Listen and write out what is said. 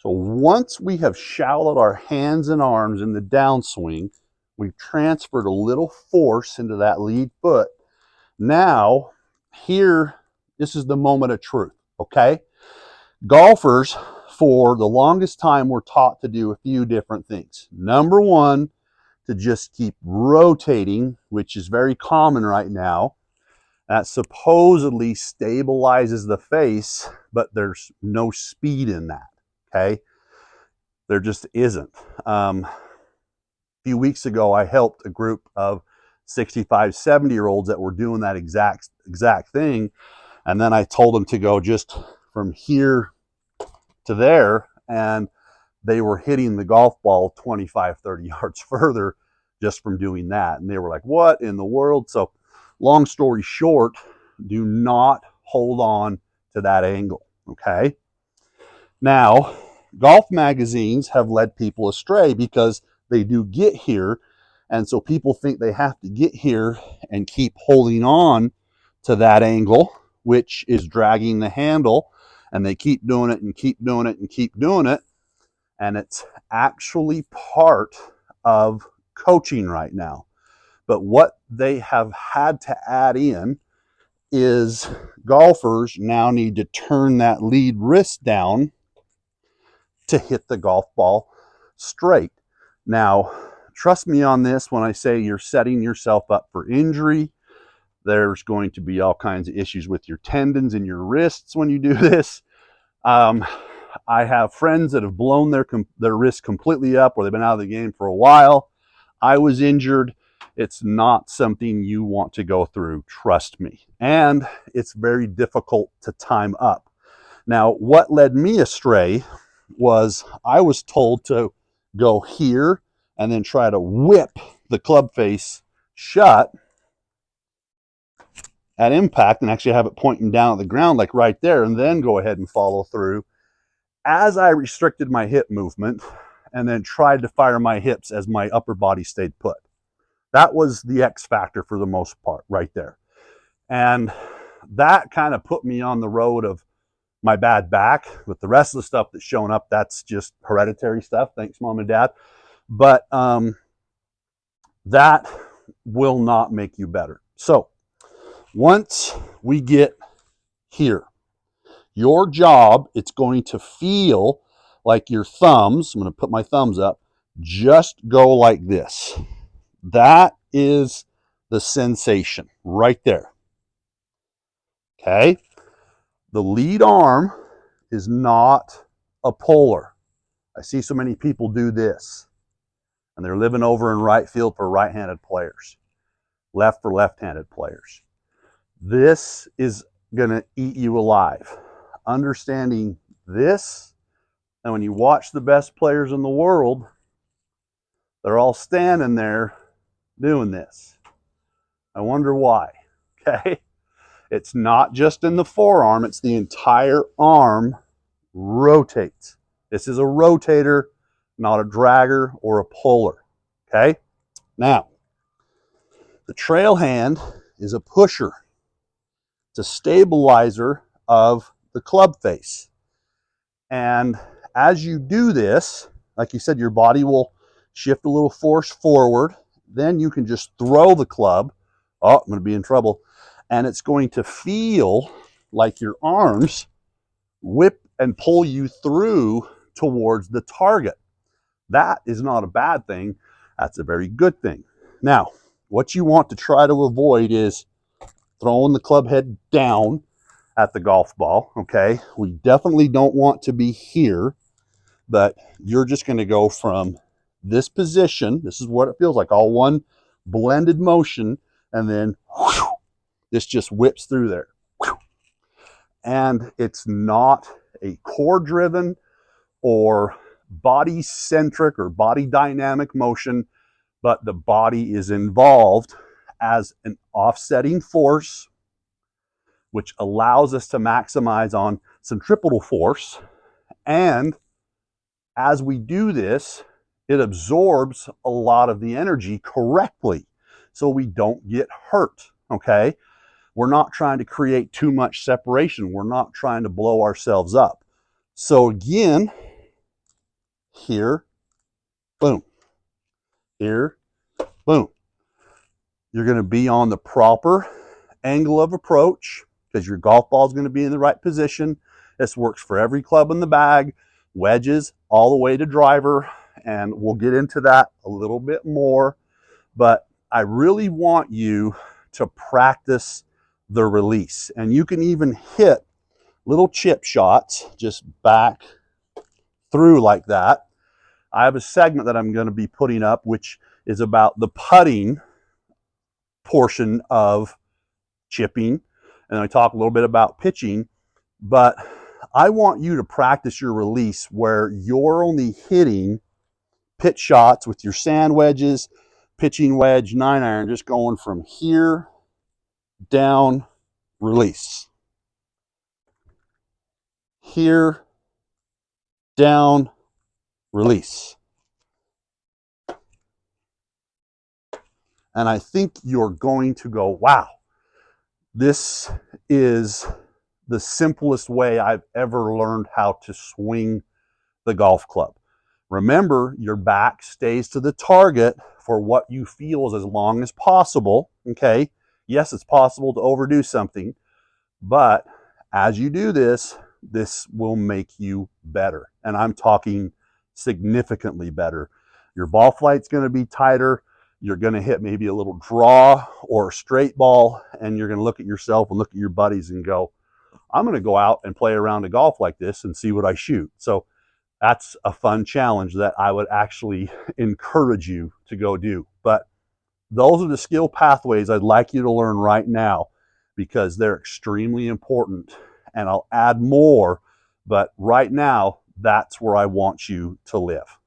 So once we have shallowed our hands and arms in the downswing, we've transferred a little force into that lead foot. Now, here, this is the moment of truth, okay? Golfers, for the longest time, were taught to do a few different things. Number one, to just keep rotating, which is very common right now. That supposedly stabilizes the face, but there's no speed in that, okay? There just isn't. A few weeks ago, I helped a group of 65, 70-year-olds that were doing that exact thing. And then I told them to go just from here to there, and they were hitting the golf ball 25, 30 yards further just from doing that. And they were like, what in the world? So long story short, do not hold on to that angle, okay? Now, golf magazines have led people astray because they do get here, and so people think they have to get here and keep holding on to that angle, which is dragging the handle, and they keep doing it and keep doing it and keep doing it, and it's actually part of coaching right now. But what they have had to add in is golfers now need to turn that lead wrist down to hit the golf ball straight. Now, trust me on this when I say you're setting yourself up for injury. There's going to be all kinds of issues with your tendons and your wrists when you do this. I have friends that have blown their wrists completely up, or they've been out of the game for a while. I was injured. It's not something you want to go through, trust me. And it's very difficult to time up. Now, what led me astray was I was told to go here and then try to whip the club face shut at impact and actually have it pointing down at the ground like right there, and then go ahead and follow through, as I restricted my hip movement and then tried to fire my hips as my upper body stayed put. That was the X factor for the most part right there. And that kind of put me on the road of my bad back. With the rest of the stuff that's showing up, that's just hereditary stuff. Thanks, Mom and Dad. But that will not make you better. So once we get here, your job, it's going to feel like your thumbs, I'm going to put my thumbs up, just go like this. That is the sensation right there. Okay? The lead arm is not a puller. I see so many people do this, and they're living over in right field for right-handed players, left for left-handed players. This is going to eat you alive. Understanding this, and when you watch the best players in the world, they're all standing there doing this. I wonder why. Okay? It's not just in the forearm, it's the entire arm rotates. This is a rotator, not a dragger or a puller. Okay? Now, the trail hand is a pusher. It's a stabilizer of the club face. And as you do this, like you said, your body will shift a little force forward. Then you can just throw the club. Oh, I'm going to be in trouble. And it's going to feel like your arms whip and pull you through towards the target. That is not a bad thing. That's a very good thing. Now, what you want to try to avoid is throwing the club head down at the golf ball, okay? We definitely don't want to be here, but you're just going to go from this position. This is what it feels like, all one blended motion, and then whew, this just whips through there. Whew. And it's not a core-driven or body-centric or body dynamic motion, but the body is involved as an offsetting force, which allows us to maximize on centripetal force. And as we do this, it absorbs a lot of the energy correctly, so we don't get hurt, okay? We're not trying to create too much separation. We're not trying to blow ourselves up. So again, here, boom, here, boom. You're going to be on the proper angle of approach because your golf ball is going to be in the right position. This works for every club in the bag, wedges all the way to driver, and we'll get into that a little bit more. But I really want you to practice the release. And you can even hit little chip shots just back through like that. I have a segment that I'm going to be putting up which is about the putting portion of chipping, and I talk a little bit about pitching, but I want you to practice your release where you're only hitting pitch shots with your sand wedges, pitching wedge, 9-iron, just going from here down, release. Here, down, release. And I think you're going to go, wow, this is the simplest way I've ever learned how to swing the golf club. Remember, your back stays to the target for what you feel is as long as possible, okay? Yes, it's possible to overdo something, but as you do this, this will make you better. And I'm talking significantly better. Your ball flight's going to be tighter. You're going to hit maybe a little draw or a straight ball, and you're going to look at yourself and look at your buddies and go, I'm going to go out and play a round of golf like this and see what I shoot. So that's a fun challenge that I would actually encourage you to go do. But those are the skill pathways I'd like you to learn right now because they're extremely important. And I'll add more, but right now, that's where I want you to live.